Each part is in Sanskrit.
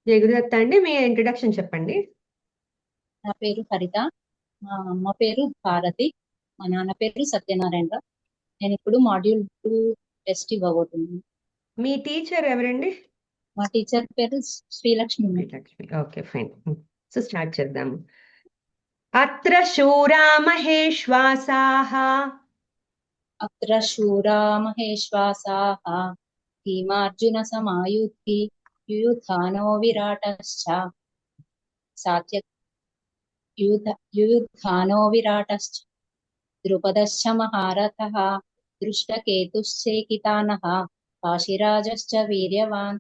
జయ గురుదత్త అండి, మీ ఇంట్రొడక్షన్ చెప్పండి. నా పేరు హరిత. మా అమ్మ పేరు భారతి. మా నాన్న పేరు సత్యనారాయణ. నేను ఇప్పుడు మాడ్యూల్ 2 టెస్ట్ ఇవ్వబోతున్నాను. మీ టీచర్ ఎవరండి? మా టీచర్ పేరు Srilakshmi. Lakshmi. Okay, fine. So start చేద్దాం. అత్ర శూరా మహేశ్వాసాః అత్ర శూరా మహేశ్వాసాః భీమార్జున సమాయుద్ధి యుయుధానో విరాటశ్చ సాత్య యుయుధానో విరాటశ్చ ద్రుపదశ్చ మహారథः దృష్టకేతుశ్చేకితానः కాశీరాజశ్చ వీర్యవాన్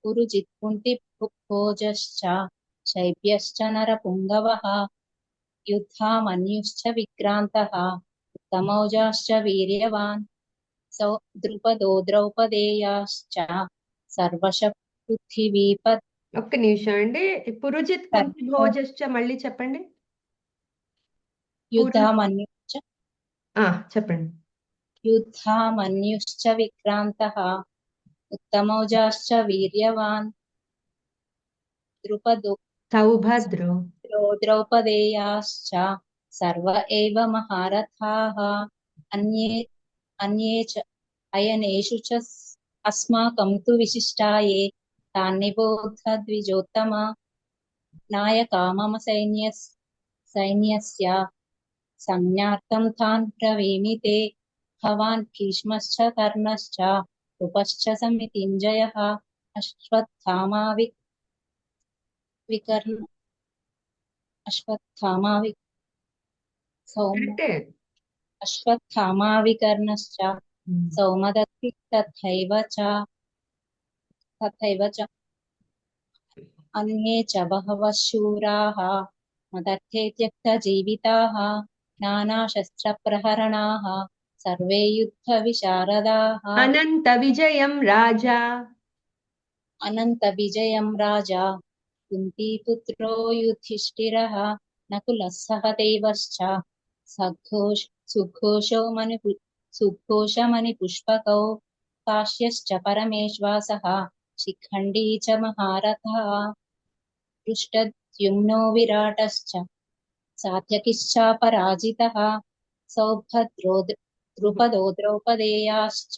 పురుజిత్ కుంతిభోజశ్చ శైబ్యశ్చ నరపుంగవः యుద్ధామన్యుశ్చ విక్రాంతः ఉత్తమౌజాశ్చ వీర్యవాన్ ద్రుపదో ద్రౌపదేయాశ్చ సర్వశ పృథివీపత్. ఒక్క నిమిషం అండి. పురుజిత్ కుంతి భోజశ్చ మళ్ళీ చెప్పండి. యుద్ధామన్యుశ్చ చెప్పండి. యుద్ధామన్యుశ్చ విక్రాంతः ఉత్తమౌజాశ్చ వీర్యవాన్ ద్రుపదో సౌభద్రో ద్రౌపదేయాశ్చ సర్వ ఏవ మహారథాః అన్యే అన్యే చ అయనేషు చ అస్మాకం తు విశిష్టాయే తాన్నిబోధ ద్విజోత్తమ నాయకా మమ సైన్యస్య సంజ్ఞార్థం తాన్ బ్రవీమి తే భవాన్ భీష్మశ్చ కర్ణశ్చ కృపశ్చ సమితింజయః అశ్వత్థామా వికర్ణ అశ్వత్థామా సౌమ కరెక్టే. అశ్వత్థామా వికర్ణశ్చ సౌమదత్తి తథైవ చ అన్యే చ బహవః శూరాः మదర్థే త్యక్తజీవితాः నానాశస్త్రప్రహరణాः సర్వే యుద్ధ విశారదాः. అనంత విజయం రాజా అనంత విజయం రాజా కుంతీపుత్రో యుధిష్ఠిరः నకులः సహదేవశ్చ సుఘోషమణిపుష్పకౌ కాశ్యశ్చ పరమేశ్వాసः శిఖండీ చ మహారథः దృష్టద్యుమ్నో విరాటశ్చ సాత్యకిశ్చాపరాజితः సౌభద్రో ద్రుపదో ద్రౌపదేయాశ్చ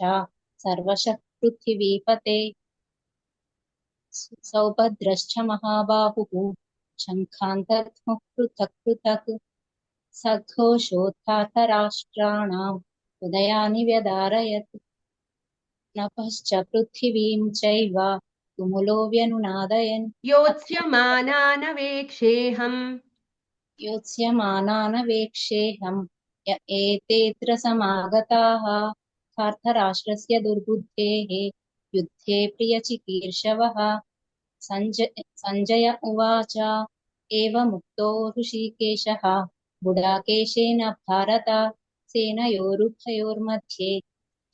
సర్వశః పృథివీపతే సౌభద్రశ్చ మహాబాహుః శంఖాంతద్ముః పృథక్ పృథక్ సఘోషోత్థాతరాష్ట్రాణాం ఉదయాని వ్యదారయత్ నభశ్చ పృథివీం చైవ తుములో వ్యనునాదయన్ యోత్స్యమానానవేక్షేహం యోత్స్యమానానవేక్షేహం య ఏతేత్ర సమాగతాః పార్థరాష్ట్రస్య దుర్బుద్ధేః యుద్ధే ప్రియచికీర్షవः. సంజయ ఉవాచ ఏవముక్తో హృషీకేశः గుడాకేశేన భారత సేనయోరుభయోర్मध्ये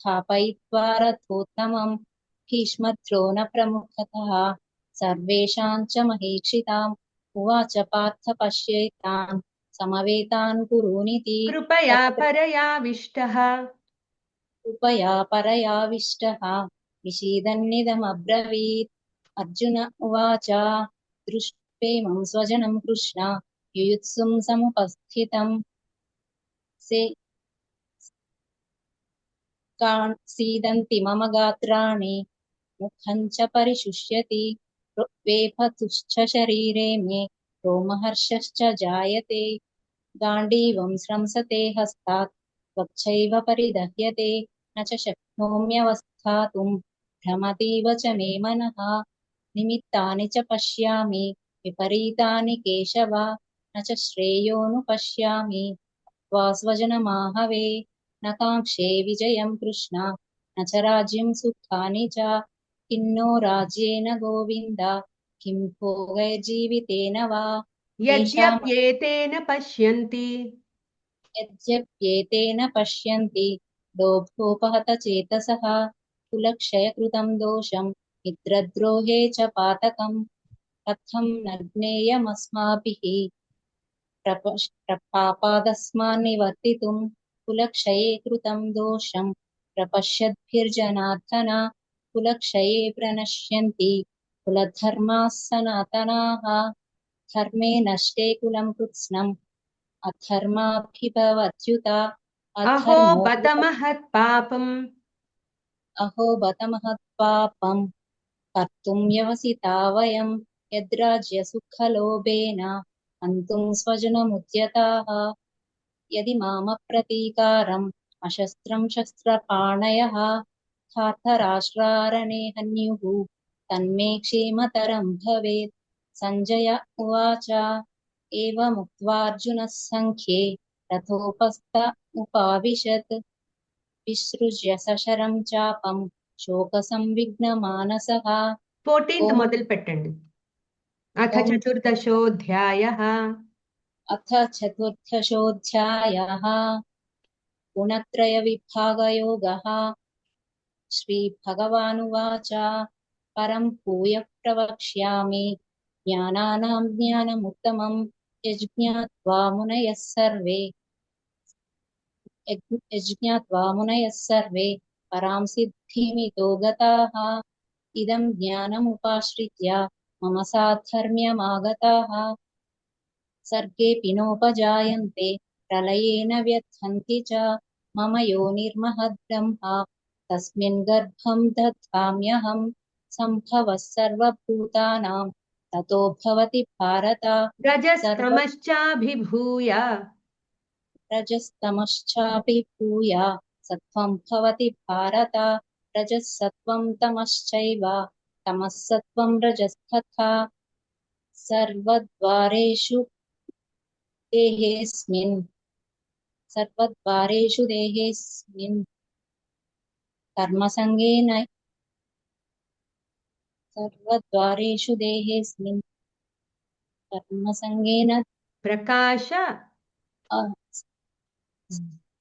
स्थापयित्वा रथोत्तमं भीष्मद्रोण प्रमुखतः सर्वेषां च महीक्षिताम् उवाच पार्थ पश्येतान् समवेतान् कुरूनिति కృపయా పరయావిష్టః कृपया परयाविष्टः विषीदन्निदमब्रवीत्. अर्जुन उवाच दृष्ट्वेमं स्वजनं कृष्ण युयुत्सुं समुपस्थितं सीदन्ति मम गात्राणि मुखं च परिशुष्यति वेपतुश्च शरीरे मे रोमहर्षश्च जायते गाण्डीवं स्रंसते हस्तात् त्वच्चैव परिदह्यते न च शक्नोम्यवस्थातुं भ्रमतीव च मे मनः निमित्तानि च पश्यामि विपरीतानि केशव न च श्रेयोऽनुपश्यामि त्वा स्वजनमाहवे न काङ्क्षे विजयं कृष्ण न च राज्यं सुखानि च किन्नो राज्येन गोविन्द किं भोगैर्जीवितेन वा. యద్యప్యేతేన పశ్యంతి यद्यप्येतेन पश्यन्ति लोभोपहत चेतसः कुलक्षयकृतं दोषं मित्रद्रोहे च पातकं कथं न ज्ञेयमस्माभिः पापादस्मान् निवर्तितुं कुलक्षये कृतं दोषं प्रपश्यद्भिर्जनार्दन कुलक्षये प्रणश्यन्ति कुलधर्माः सनातनाः धर्मे नष्टे कुलं कृत्स्नम् अधर्माभिभवत्युत अहो अधर्मो बत महत्पापम् अहो बत महत्पापम् कर्तुं व्यवसिता वयं यद्राज्यसुखलोभेन हन्तुं स्वजनमुद्यताः यदि मामप्रतीकारम् अशस्त्रं शस्त्रपाणयः धार्तराष्ट्रारणे हन्युः तन्मे क्षेमतरं भवेत् सञ्जय उवाच एवमुक्त्वार्जुनः सङ्ख्ये रथोपस्थ उपाविशत् विसृज्य सशरं चापं शोकसंविघ्नमानसः 14th ओम మొదలు పెట్టండి. अथ ओम चतुर्दशोऽध्यायः अथ चतुर्दशोऽध्यायः गुणत्रयविभागयोगः श्रीभगवानुवाच परं भूयः प्रवक्ष्यामि ज्ञानानां ज्ञानमुत्तमं यज्ञात्वा मुनयः सर्वे परां सिद्धिमितो गताः इदं ज्ञानमुपाश्रित्य मम साधर्म्यमागताः सर्गेऽपि नोपजायन्ते प्रलये न व्यथन्ति च मम योनिर्महद्ब्रह्म तस्मिन् गर्भं दधाम्यहं सम्भवः सर्वभूतानां ततो भवति भारत रजस्तमश्चाभिभूय सर्वरजस्तमश्चाभिभूय सत्त्वं भवति भारत रजः सत्त्वं तमश्चैव तमः सत्त्वं रजस्तथा सर्वद्वारेषु देहेऽस्मिन् सर्वद्वारेषु देहेऽस्मिन् कर्मसङ्गेन सर्वद्वारेषु देहेऽस्मिन् कर्मसङ्गेन प्रकाश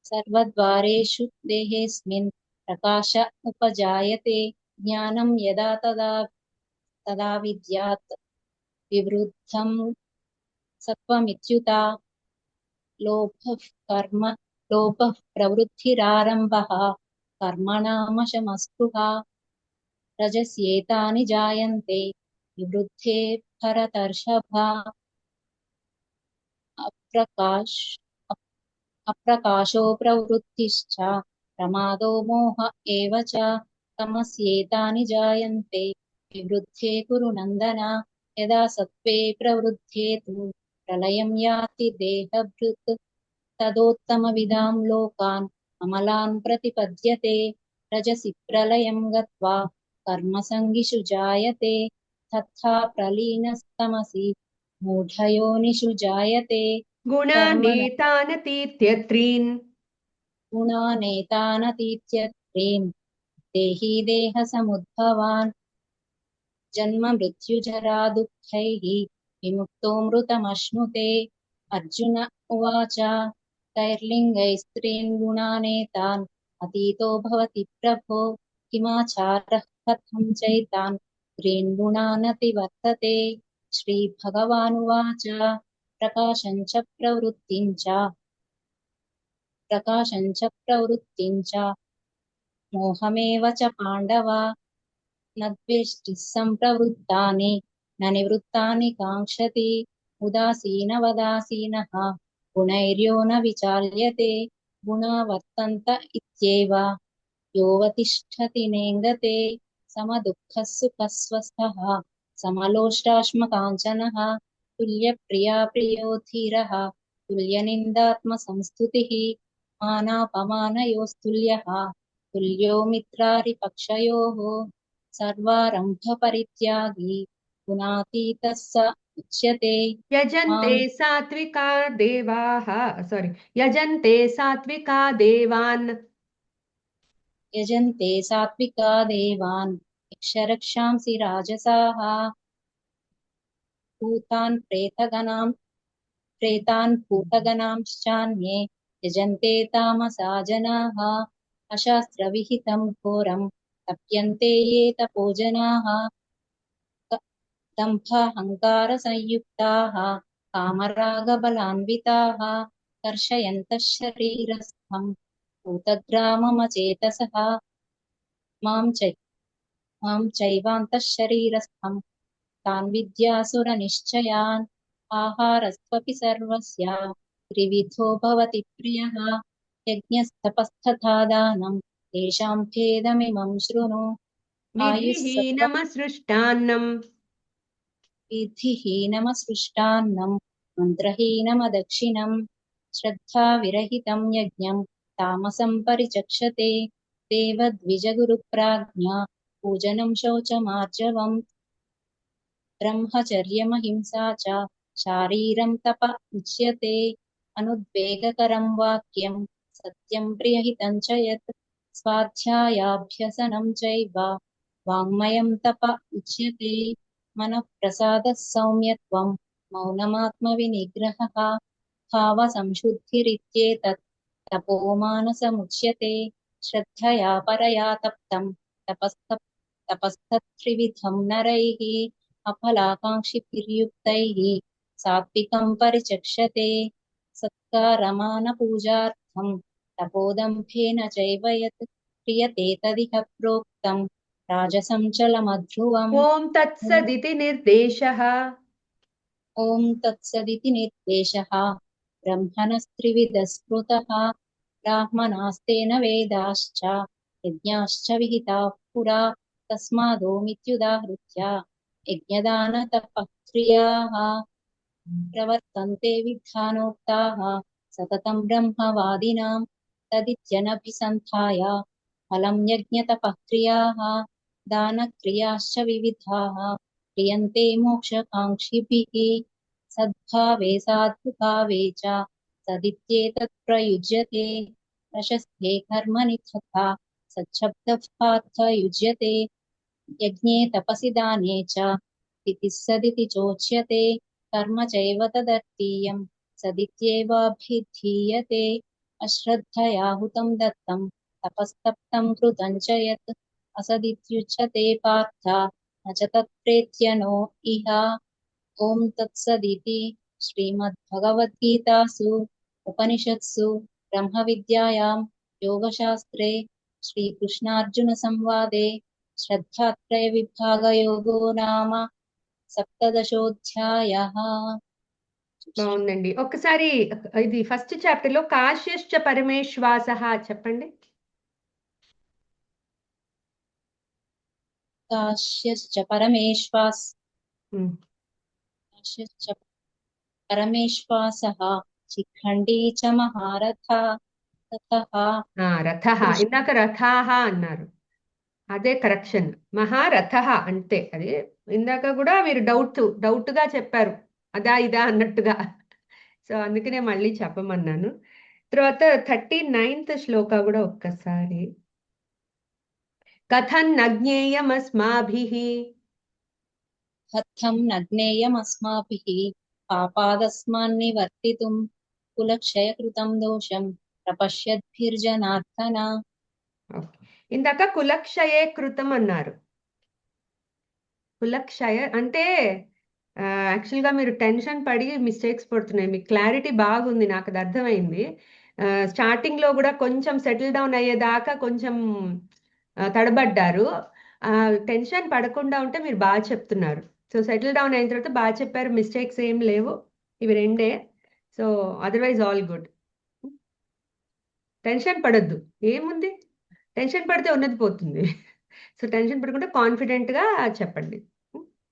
सर्वद्वारेषु देहेऽस्मिन् प्रकाश उपजायते ज्ञानं यदा तदा विद्यात् विवृद्धं सत्त्वमित्युता लोभः प्रवृत्तिरारम्भः कर्मणामशमस्पृहा रजस्येतानि जायन्ते विवृद्धे भरतर्षभा अप्रकाशो प्रवृत्तिश्च प्रमादो मोह एव च तमस्येतानि जायन्ते विवृद्धे कुरु नन्दन यदा सत्त्वे प्रवृद्धे तु प्रलयं याति देहभृत् तदोत्तमविदां लोकान् अमलान् प्रतिपद्यते रजसि प्रलयं गत्वा कर्मसङ्गिषु जायते तथा प्रलीनस्तमसि मूढयोनिषु जायते कर्मण गुणानेतानतीत्यत्रीन् गुणानेतानतीत्यत्रीन् देही देहसमुद्भवान् जन्म मृत्युजरा दुःखैः विमुक्तो मृतमश्नुते अर्जुन उवाच कैर्लिङ्गैस्त्रीन् गुणानेतान् अतीतो भवति प्रभो किमाचारः कथं चैतान् त्रीन् गुणानतिवर्तते श्रीभगवानुवाच प्रकाशं च प्रवृत्तिं च मोहमेव च पाण्डव न द्वेष्टिः सम्प्रवृत्तानि न निवृत्तानि काङ्क्षति उदासीनवदासीनः गुणैर्यो न विचाल्यते गुणा वर्तन्त इत्येव योऽवतिष्ठति नेङ्गते समदुःखः सुखस्वस्थः समलोष्टाश्मकाञ्चनः तुल्यप्रिया प्रियो धीरः तुल्यनिन्दात्मसंस्तुतिः मानापमानयोस्तुल्यः तुल्यो मित्रारिपक्षयोः सर्वारम्भपरित्यागी गुणातीतः स उच्यते यजन्ते मां सात्विका देवाः यजन्ते सात्विका देवान् यजन्ते सात्विका देवान् यक्षरक्षांसि राजसाः प्रेतान् भूतगणांश्चान्ये यजन्ते तामसा जनाः अशास्त्रविहितं घोरं तप्यन्ते ये तपो जनाः दम्भाहङ्कारसंयुक्ताः कामरागबलान्विताः कर्षयन्तः शरीरस्थं भूतग्राममचेतसः मां चैवान्तः शरीरस्थं तान् विद्यासुरनिश्चयान् आहारस्त्वपि सर्वस्य त्रिविधो भवति प्रियः यज्ञस्तपस्तथा दानं तेषां भेदमिमं शृणु आयुस्सत्त्व विधिहीनमसृष्टान्नं विधिहीनमसृष्टान्नं मन्त्रहीनमदक्षिणं श्रद्धाविरहितं यज्ञं तामसं परिचक्षते देवद्विजगुरुप्राज्ञा पूजनं शौचमार्जवम् ब्रह्मचर्यमहिंसा च शारीरं तप उच्यते अनुद्वेगकरं वाक्यं सत्यं प्रियहितं च यत् स्वाध्यायाभ्यसनं चैव वाङ्मयं तप उच्यते मनःप्रसादः सौम्यत्वं मौनमात्मविनिग्रहः भावसंशुद्धिरित्येतत् तपोमानसमुच्यते श्रद्धया परया तप्तं तपस्तत्त्रिविधं नरैः अफलाकाङ्क्षिभिर्युक्तैः सात्विकं परिचक्षते सत्कारमानपूजार्थं तपोदम्भेन चैव यत् क्रियते तदिह प्रोक्तं राजसं चलमध्रुवम् ॐ तत्सदिति निर्देशः ॐ तत्सदिति निर्देशः ब्रह्मणस्त्रिविधः स्मृतः ब्राह्मणास्तेन वेदाश्च यज्ञाश्च विहिताः पुरा तस्मादोमित्युदाहृत्य यज्ञदानतपः क्रियाः प्रवर्तन्ते विधानोक्ताः सततं ब्रह्मवादिनां तदित्यनभिसन्धाय फलं यज्ञतपः क्रियाः दानक्रियाश्च विविधाः क्रियन्ते मोक्षकाङ्क्षिभिः सद्भावे साधुभावे च सदित्येतत् प्रयुज्यते प्रशस्ते कर्मणि तथा सच्छब्दः पार्थ युज्यते यज्ञे तपसि दाने च इति सदिति चोच्यते कर्म चैव तदर्थीयं सदित्येवाभिधीयते अश्रद्धया हुतं दत्तं तपस्तप्तं कृतं च यत् असदित्युच्यते पार्थ न च तत्प्रेत्य नो इह ॐ तत्सदिति श्रीमद्भगवद्गीतासु उपनिषत्सु ब्रह्मविद्यायां योगशास्त्रे श्रीकृष्णार्जुनसंवादे श्रद्धात्रयविभागयोगो नाम सप्तदशोऽध्यायः బాగుందండి. ఒకసారి ఇది ఫస్ట్ చాప్టర్ లో కాశ్యశ్చ పరమేశ్వాసః చెప్పండి. काश्यश्च परमेश्वास ఉమ్. काश्यश्च परमेश्वासः शिखण्डी च महारथः ततः రథః कृष्ण ఇందాక రథాహ అన్నారు, అదే కరెక్షన్. మహారథః అంటే అది ఇందాక కూడా మీరు డౌట్ గా చెప్పారు, అదా ఇదా అన్నట్టుగా. సో అందుకనే మళ్ళీ చెప్పమన్నాను. తర్వాత 39th శ్లోక కూడా ఒక్కసారి. కథన్నజ్ఞేయమస్మాభిః कथं न ज्ञेयमस्माभिः पापादस्मान्निवर्तितुं कुलक्षयकृतं दोषं प्रपश्यद्भिर्जनार्दन ఓకే. ఇందాక కులక్షయే కృతం అన్నారు. కులక్షయ అంటే యాక్చువల్గా మీరు టెన్షన్ పడి మిస్టేక్స్ పడుతున్నాయి. మీకు క్లారిటీ బాగుంది, నాకు అది అర్థమైంది. స్టార్టింగ్లో కూడా కొంచెం సెటిల్ డౌన్ అయ్యేదాకా కొంచెం తడబడ్డారు. టెన్షన్ పడకుండా ఉంటే మీరు బాగా చెప్తున్నారు. సో సెటిల్ డౌన్ అయిన తర్వాత బాగా చెప్పారు, మిస్టేక్స్ ఏం లేవు, ఇవి రెండే. So otherwise all good. Tension పడద్దు, ఏముంది, టెన్షన్ పడితే ఉన్నది పోతుంది. సో టెన్షన్ పడకుండా కాన్ఫిడెంట్గా చెప్పండి.